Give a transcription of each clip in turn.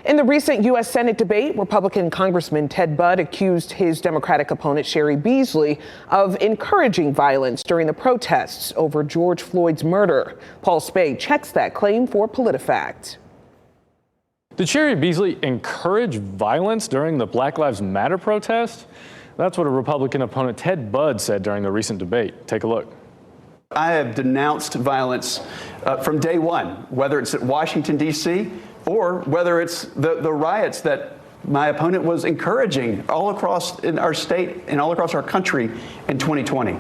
In the recent U.S. Senate debate, Republican Congressman Ted Budd accused his Democratic opponent Cheri Beasley of encouraging violence during the protests over George Floyd's murder. Paul Spade checks that claim for PolitiFact. Did Cheri Beasley encourage violence during the Black Lives Matter protest? That's what a Republican opponent Ted Budd said during the recent debate. Take a look. I have denounced violence from day one, whether it's at Washington, D.C., or whether it's the riots that my opponent was encouraging all across in our state and all across our country in 2020.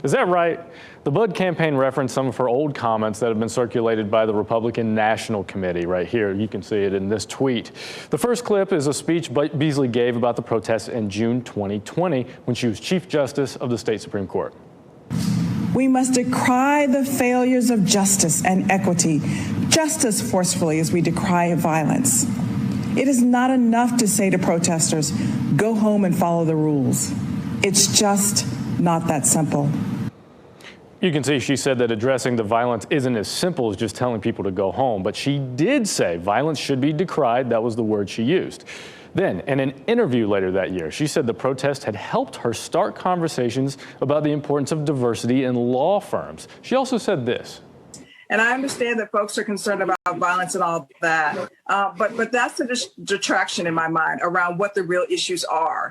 Is that right? The Budd campaign referenced some of her old comments that have been circulated by the Republican National Committee right here. You can see it in this tweet. The first clip is a speech Beasley gave about the protests in June 2020 when she was Chief Justice of the state Supreme Court. We must decry the failures of justice and equity just as forcefully as we decry violence. It is not enough to say to protesters, go home and follow the rules. It's just not that simple. You can see she said that addressing the violence isn't as simple as just telling people to go home, but she did say violence should be decried. That was the word she used. Then, in an interview later that year, she said the protest had helped her start conversations about the importance of diversity in law firms. She also said this. And I understand that folks are concerned about violence and all that, but that's a detraction in my mind around what the real issues are.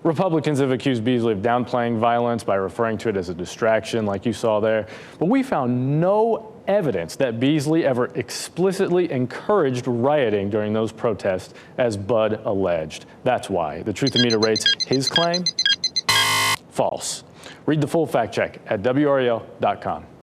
Republicans have accused Beasley of downplaying violence by referring to it as a distraction, like you saw there. But we found no evidence that Beasley ever explicitly encouraged rioting during those protests, as Budd alleged. That's why the Truth and Media rates his claim false. Read the full fact check at WRAL.com.